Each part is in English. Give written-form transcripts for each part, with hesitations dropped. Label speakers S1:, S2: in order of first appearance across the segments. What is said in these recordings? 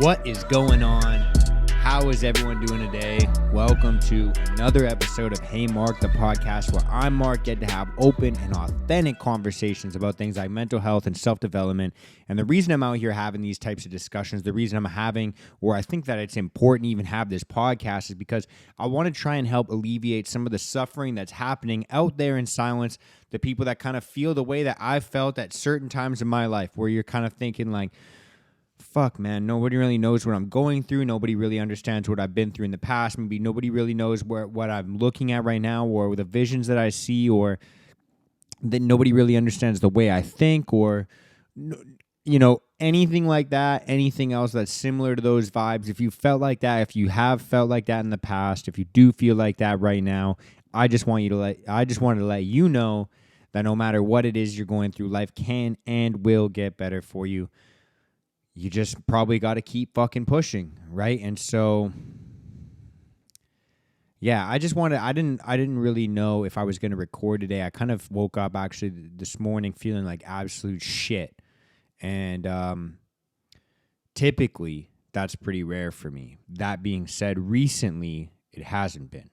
S1: What is going on? How is everyone doing today? Welcome to another episode of Hey Mark, the podcast where I, Mark, get to have open and authentic conversations about things like mental health and self-development. And the reason I'm out here having these types of discussions, the reason I'm having, or I think that it's important to even have this podcast, is because I want to try and help alleviate some of the suffering that's happening out there in silence. The people that kind of feel the way that I've felt at certain times in my life, where you're kind of thinking like, fuck, man, nobody really knows what I'm going through. Nobody really understands what I've been through in the past. Maybe nobody really knows what I'm looking at right now, or the visions that I see, or that nobody really understands the way I think, or, you know, anything like that, anything else that's similar to those vibes. If you felt like that, if you have felt like that in the past, if you do feel like that right now, I just wanted to let you know that no matter what it is you're going through, life can and will get better for you. You just probably got to keep fucking pushing, right? And so, yeah, I didn't really know if I was going to record today. I kind of woke up actually this morning feeling like absolute shit. And typically, that's pretty rare for me. That being said, recently, it hasn't been.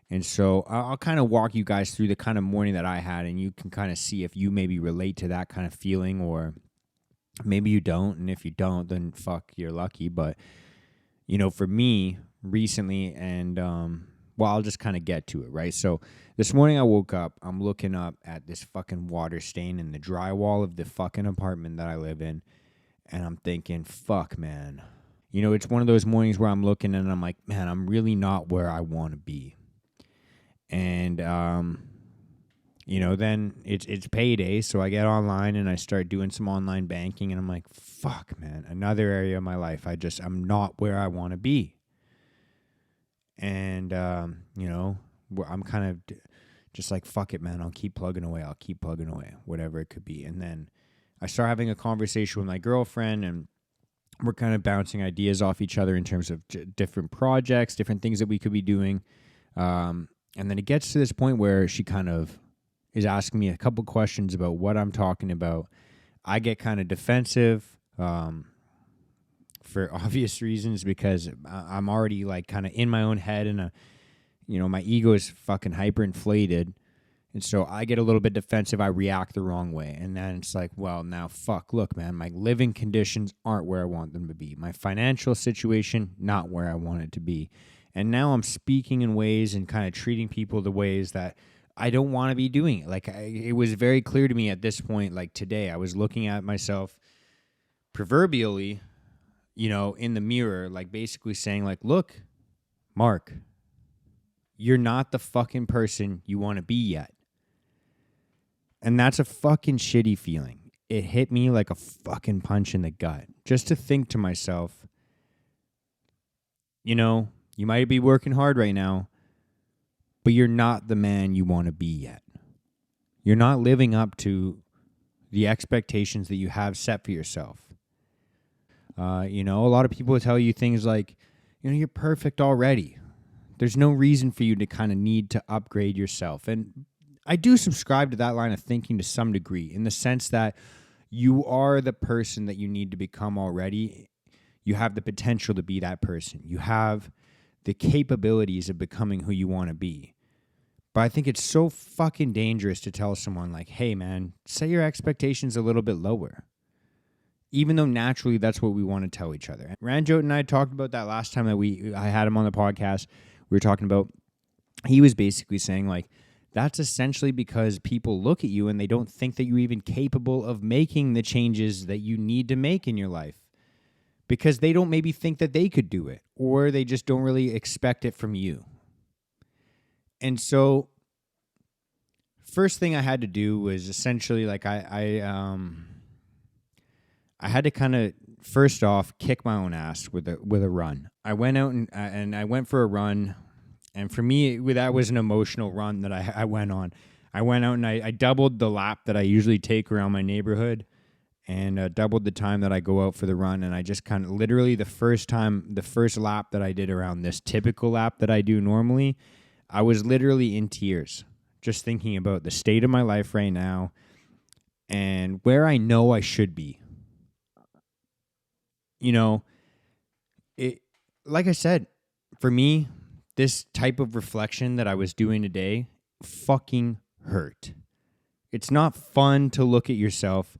S1: And so I'll kind of walk you guys through the kind of morning that I had, and you can kind of see if you maybe relate to that kind of feeling, or maybe you don't, and if you don't, then fuck, you're lucky. But, you know, for me, recently, and, I'll just kind of get to it, right? So this morning I woke up, I'm looking up at this fucking water stain in the drywall of the fucking apartment that I live in, and I'm thinking, fuck, man. You know, it's one of those mornings where I'm looking and I'm like, man, I'm really not where I want to be. And, you know, then it's payday, so I get online and I start doing some online banking, and I'm like, fuck, man, another area of my life, I'm not where I want to be. And, you know, I'm kind of just like, fuck it, man, I'll keep plugging away, whatever it could be. And then I start having a conversation with my girlfriend, and we're kind of bouncing ideas off each other in terms of different projects, different things that we could be doing. And then it gets to this point where she kind of is asking me a couple questions about what I'm talking about. I get kind of defensive for obvious reasons, because I'm already like kind of in my own head, and you know, my ego is fucking hyperinflated. And so I get a little bit defensive. I react the wrong way. And then it's like, well, now fuck, look, man, my living conditions aren't where I want them to be. My financial situation, not where I want it to be. And now I'm speaking in ways and kind of treating people the ways that I don't want to be doing it. Like, it was very clear to me at this point, like today, I was looking at myself proverbially, you know, in the mirror, like basically saying like, look, Mark, you're not the fucking person you want to be yet. And that's a fucking shitty feeling. It hit me like a fucking punch in the gut. Just to think to myself, you know, you might be working hard right now, but you're not the man you want to be yet. You're not living up to the expectations that you have set for yourself. You know, a lot of people tell you things like, you know, you're perfect already. There's no reason for you to kind of need to upgrade yourself. And I do subscribe to that line of thinking to some degree, in the sense that you are the person that you need to become already. You have the potential to be that person. You have the capabilities of becoming who you want to be. But I think it's so fucking dangerous to tell someone like, hey, man, set your expectations a little bit lower. Even though naturally that's what we want to tell each other. Ranjot and I talked about that last time that I had him on the podcast. We were talking about, he was basically saying like, that's essentially because people look at you and they don't think that you're even capable of making the changes that you need to make in your life. Because they don't maybe think that they could do it, or they just don't really expect it from you. And so, first thing I had to do was essentially like I had to kind of first off kick my own ass with a run. I went out and I went for a run, and for me that was an emotional run that I went on. I went out and I doubled the lap that I usually take around my neighborhood, and doubled the time that I go out for the run. And I just kind of literally the first lap that I did around this typical lap that I do normally, I was literally in tears, just thinking about the state of my life right now and where I know I should be. You know, it, like I said, for me, this type of reflection that I was doing today fucking hurt. It's not fun to look at yourself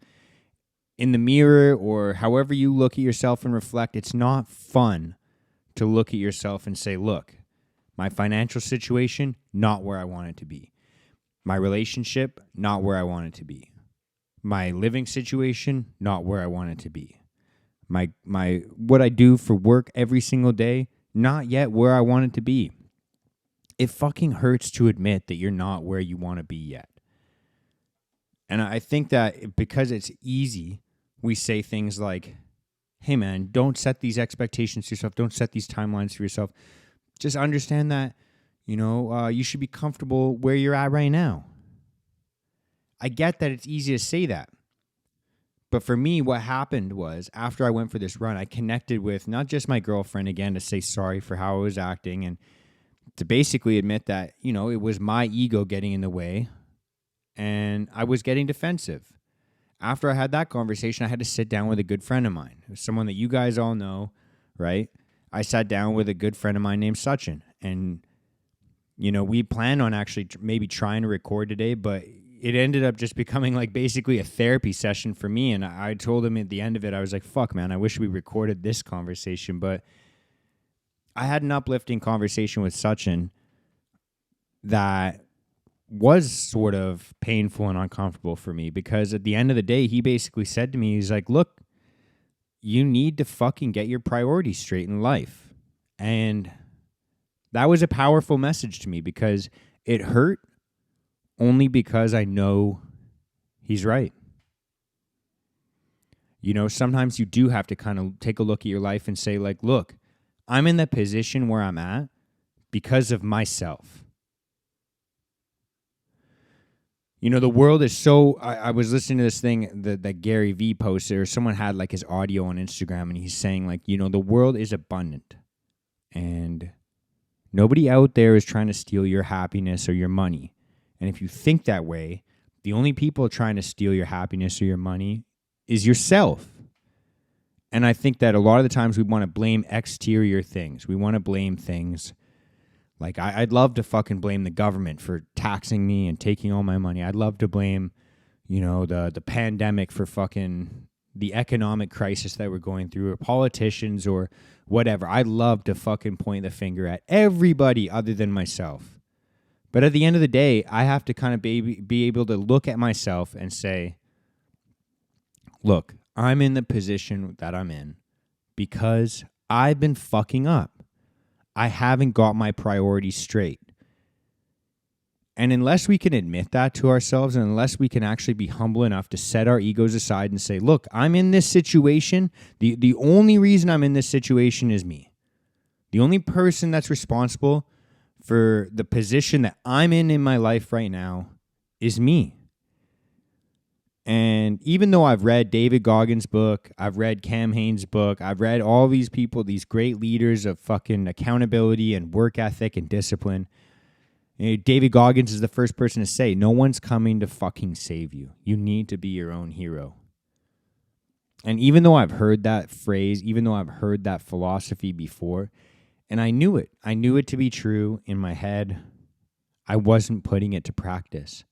S1: in the mirror or however you look at yourself and reflect. It's not fun to look at yourself and say, look, my financial situation, not where I want it to be. My relationship, not where I want it to be. My living situation, not where I want it to be. My what I do for work every single day, not yet where I want it to be. It fucking hurts to admit that you're not where you want to be yet. And I think that because it's easy, we say things like, hey man, don't set these expectations for yourself. Don't set these timelines for yourself. Just understand that, you should be comfortable where you're at right now. I get that it's easy to say that. But for me, what happened was after I went for this run, I connected with not just my girlfriend again to say sorry for how I was acting and to basically admit that, it was my ego getting in the way and I was getting defensive. After I had that conversation, I had to sit down with a good friend of mine, someone that you guys all know, right? I sat down with a good friend of mine named Sachin, and, we planned on actually maybe trying to record today, but it ended up just becoming like basically a therapy session for me. And I told him at the end of it, I was like, fuck, man, I wish we recorded this conversation. But I had an uplifting conversation with Sachin that was sort of painful and uncomfortable for me because at the end of the day, he basically said to me, he's like, look, you need to fucking get your priorities straight in life. And that was a powerful message to me because it hurt only because I know he's right. Sometimes you do have to kind of take a look at your life and say, like, look, I'm in the position where I'm at because of myself. The world is so... I was listening to this thing that Gary Vee posted, or someone had like his audio on Instagram, and he's saying like, the world is abundant. And nobody out there is trying to steal your happiness or your money. And if you think that way, the only people trying to steal your happiness or your money is yourself. And I think that a lot of the times we want to blame exterior things. We want to blame things like I'd love to fucking blame the government for taxing me and taking all my money. I'd love to blame, the pandemic for fucking the economic crisis that we're going through, or politicians or whatever. I'd love to fucking point the finger at everybody other than myself. But at the end of the day, I have to kind of be able to look at myself and say, look, I'm in the position that I'm in because I've been fucking up. I haven't got my priorities straight. And unless we can admit that to ourselves, and unless we can actually be humble enough to set our egos aside and say, look, I'm in this situation. The only reason I'm in this situation is me. The only person that's responsible for the position that I'm in my life right now is me. And even though I've read David Goggins' book, I've read Cam Hanes' book, I've read all these people, these great leaders of fucking accountability and work ethic and discipline, David Goggins is the first person to say, no one's coming to fucking save you. You need to be your own hero. And even though I've heard that phrase, even though I've heard that philosophy before, and I knew it to be true in my head, I wasn't putting it to practice.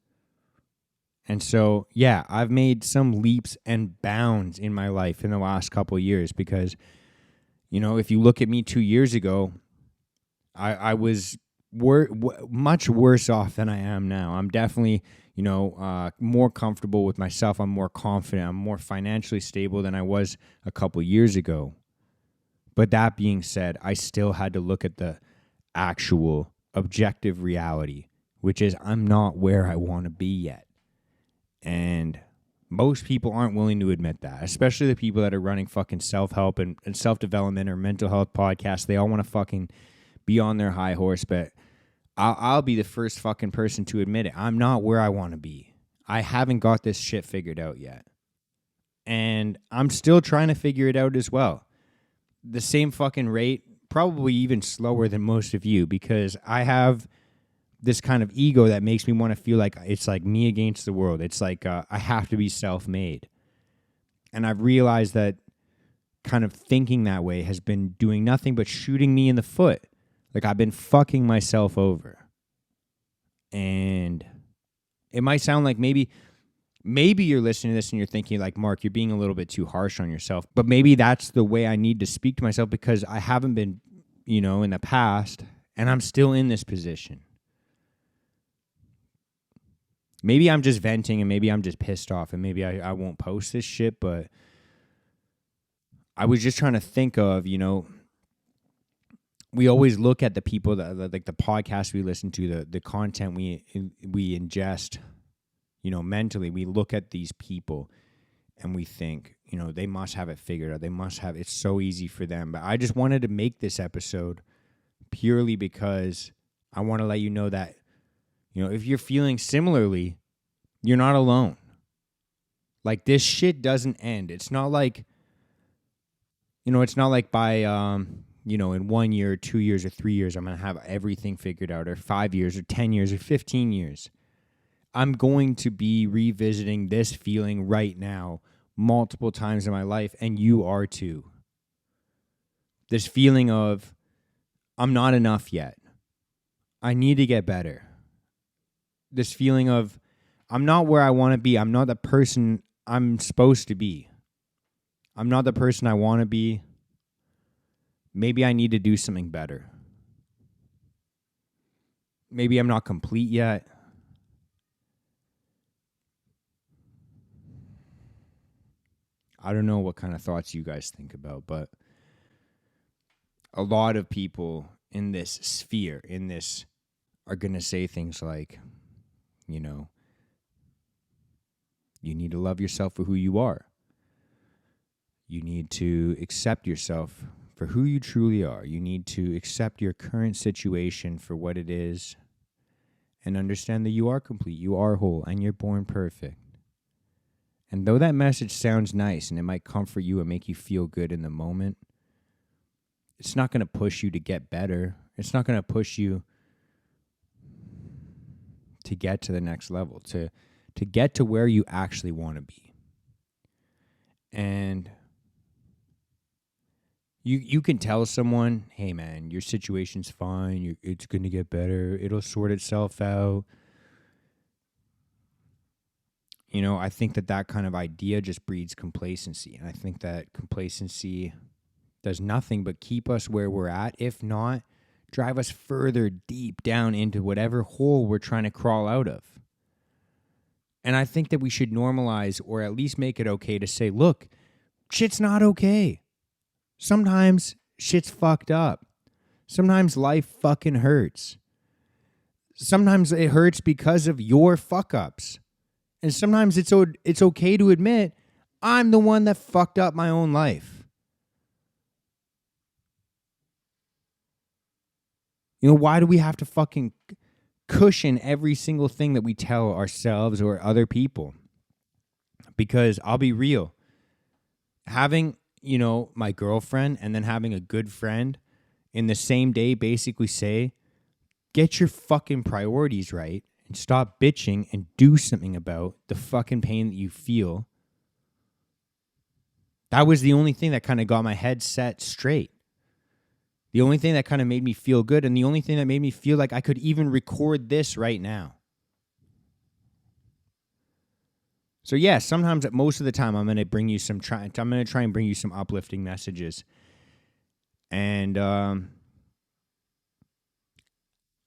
S1: And so, yeah, I've made some leaps and bounds in my life in the last couple of years because, if you look at me 2 years ago, I was much worse off than I am now. I'm definitely, more comfortable with myself. I'm more confident. I'm more financially stable than I was a couple of years ago. But that being said, I still had to look at the actual objective reality, which is I'm not where I want to be yet. And most people aren't willing to admit that, especially the people that are running fucking self-help and self-development or mental health podcasts. They all want to fucking be on their high horse, but I'll be the first fucking person to admit it. I'm not where I want to be. I haven't got this shit figured out yet. And I'm still trying to figure it out as well. The same fucking rate, probably even slower than most of you, because I have this kind of ego that makes me want to feel like it's like me against the world. It's like I have to be self-made. And I've realized that kind of thinking that way has been doing nothing but shooting me in the foot. Like, I've been fucking myself over. And it might sound like maybe you're listening to this and you're thinking like, Mark, you're being a little bit too harsh on yourself. But maybe that's the way I need to speak to myself, because I haven't been, in the past, and I'm still in this position. Maybe I'm just venting, and maybe I'm just pissed off, and maybe I won't post this shit, but I was just trying to think of, we always look at the people that like the podcasts we listen to, the content we ingest, mentally. We look at these people and we think, they must have it figured out. It's so easy for them. But I just wanted to make this episode purely because I want to let you know that, if you're feeling similarly, you're not alone. Like, this shit doesn't end. It's not like, by, in 1 year or 2 years or 3 years, I'm going to have everything figured out, or 5 years or 10 years or 15 years. I'm going to be revisiting this feeling right now multiple times in my life, and you are too. This feeling of, I'm not enough yet. I need to get better. This feeling of, I'm not where I want to be. I'm not the person I'm supposed to be. I'm not the person I want to be. Maybe I need to do something better. Maybe I'm not complete yet. I don't know what kind of thoughts you guys think about, but a lot of people in this sphere, are going to say things like, you need to love yourself for who you are. You need to accept yourself for who you truly are. You need to accept your current situation for what it is and understand that you are complete, you are whole, and you're born perfect. And though that message sounds nice and it might comfort you and make you feel good in the moment, it's not going to push you to get better. It's not going to push you to get to the next level, to get to where you actually want to be. And you can tell someone, hey man, your situation's fine, it's going to get better, it'll sort itself out. I think that kind of idea just breeds complacency. And I think that complacency does nothing but keep us where we're at, if not drive us further deep down into whatever hole we're trying to crawl out of. And I think that we should normalize, or at least make it okay to say, look, shit's not okay. Sometimes shit's fucked up. Sometimes life fucking hurts. Sometimes it hurts because of your fuck-ups. And sometimes it's okay to admit, I'm the one that fucked up my own life. Why do we have to fucking cushion every single thing that we tell ourselves or other people? Because I'll be real. Having, my girlfriend and then having a good friend in the same day basically say, get your fucking priorities right and stop bitching and do something about the fucking pain that you feel. That was the only thing that kind of got my head set straight. The only thing that kind of made me feel good, and the only thing that made me feel like I could even record this right now. So yeah, sometimes, most of the time, I'm going to bring you I'm going to try and bring you some uplifting messages. And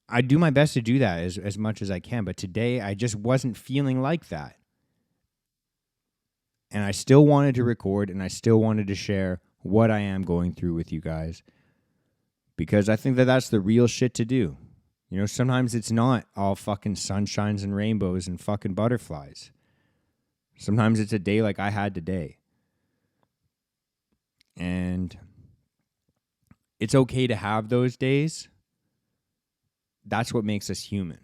S1: I do my best to do that as much as I can. But today, I just wasn't feeling like that. And I still wanted to record, and I still wanted to share what I am going through with you guys. Because I think that that's the real shit to do. Sometimes it's not all fucking sunshines and rainbows and fucking butterflies. Sometimes it's a day like I had today. And it's okay to have those days. That's what makes us human.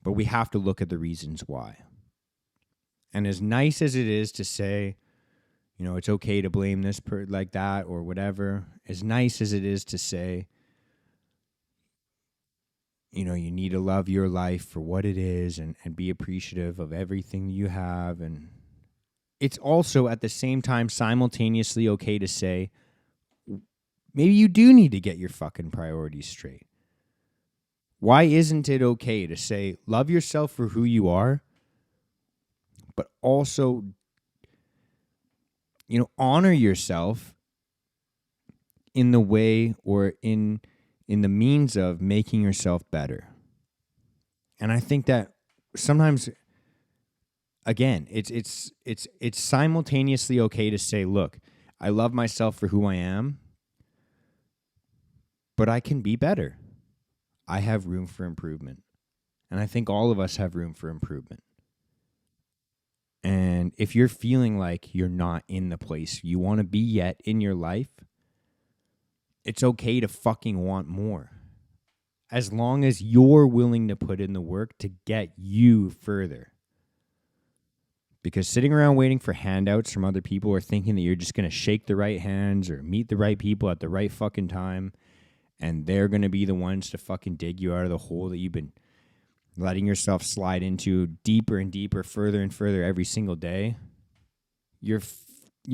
S1: But we have to look at the reasons why. And as nice as it is to say, it's okay to blame this like that or whatever, as nice as it is to say, you need to love your life for what it is and be appreciative of everything you have. And it's also at the same time simultaneously okay to say, maybe you do need to get your fucking priorities straight. Why isn't it okay to say, love yourself for who you are, but also, honor yourself in the way or in the means of making yourself better? And I think that sometimes, again, it's simultaneously okay to say, look, I love myself for who I am, but I can be better. I have room for improvement. And I think all of us have room for improvement. And if you're feeling like you're not in the place you want to be yet in your life, it's okay to fucking want more. As long as you're willing to put in the work to get you further. Because sitting around waiting for handouts from other people or thinking that you're just going to shake the right hands or meet the right people at the right fucking time and they're going to be the ones to fucking dig you out of the hole that you've been letting yourself slide into deeper and deeper, further and further every single day, you're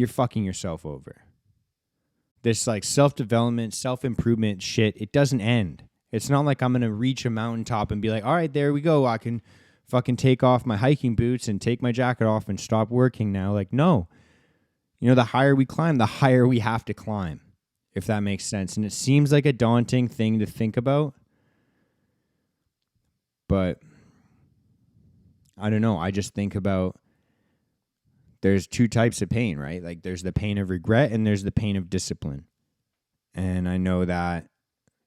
S1: fucking yourself over. This like self-development, self-improvement shit, it doesn't end. It's not like I'm going to reach a mountaintop and be like, all right, there we go. I can fucking take off my hiking boots and take my jacket off and stop working now. Like, no. The higher we climb, the higher we have to climb, if that makes sense. And it seems like a daunting thing to think about. But I don't know. I just think about there's two types of pain, right? Like there's the pain of regret and there's the pain of discipline. And I know that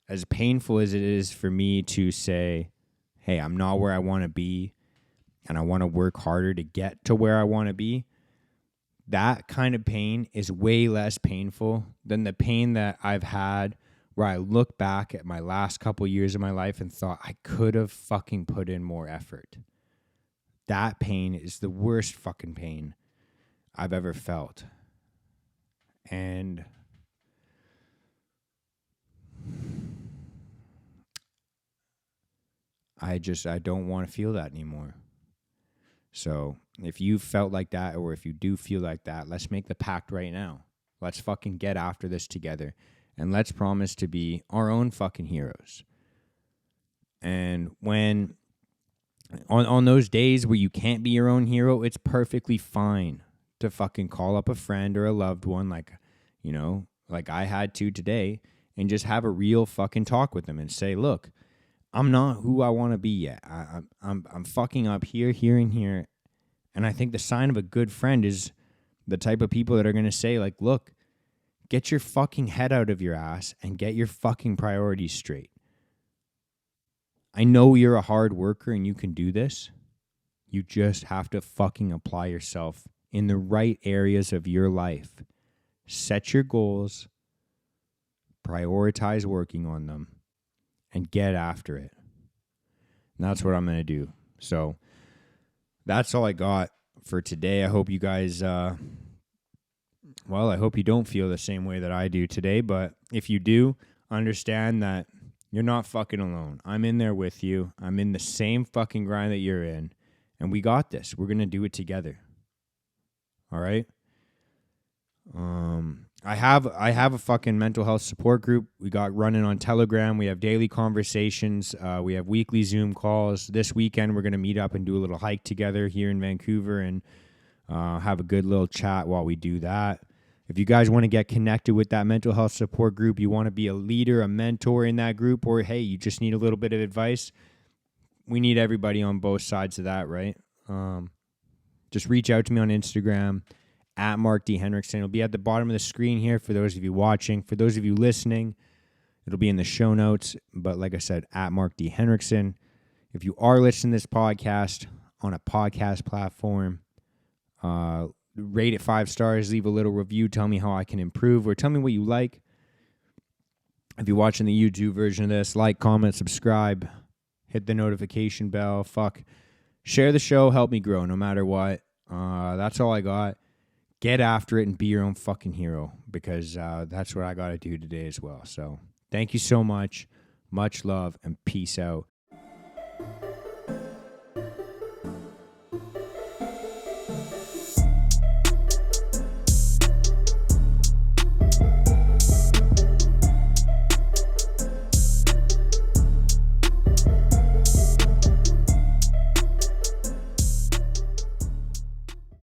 S1: as painful as it is for me to say, hey, I'm not where I want to be and I want to work harder to get to where I want to be, that kind of pain is way less painful than the pain that I've had where I look back at my last couple years of my life and thought I could have fucking put in more effort. That pain is the worst fucking pain I've ever felt. And I don't want to feel that anymore. So if you felt like that, or if you do feel like that, let's make the pact right now. Let's fucking get after this together. And let's promise to be our own fucking heroes. And when, on those days where you can't be your own hero, it's perfectly fine to fucking call up a friend or a loved one like I had to today, and just have a real fucking talk with them and say, look, I'm not who I want to be yet. I'm fucking up here, and here. And I think the sign of a good friend is the type of people that are going to say, like, look, get your fucking head out of your ass and get your fucking priorities straight. I know you're a hard worker and you can do this. You just have to fucking apply yourself in the right areas of your life. Set your goals, prioritize working on them, and get after it. And that's what I'm going to do. So that's all I got for today. I hope you guys, I hope you don't feel the same way that I do today. But if you do, understand that you're not fucking alone. I'm in there with you. I'm in the same fucking grind that you're in. And we got this. We're going to do it together. All right? I have a fucking mental health support group we got running on Telegram. We have daily conversations. We have weekly Zoom calls. This weekend we're going to meet up and do a little hike together here in Vancouver and have a good little chat while we do that. If you guys want to get connected with that mental health support group, you want to be a leader, a mentor in that group, or hey, you just need a little bit of advice, we need everybody on both sides of that, right? Just reach out to me on Instagram at Mark D. Henriksen. It'll be at the bottom of the screen here for those of you watching. For those of you listening, it'll be in the show notes. But like I said, at Mark D. Henriksen. If you are listening to this podcast on a podcast platform, rate it 5 stars, leave a little review, tell me how I can improve, or tell me what you like. If you're watching the YouTube version of this, like, comment, subscribe, hit the notification bell, share the show, help me grow no matter what. That's all I got. Get after it and be your own fucking hero, because that's what I got to do today as well. So thank you so much. Much love and peace out.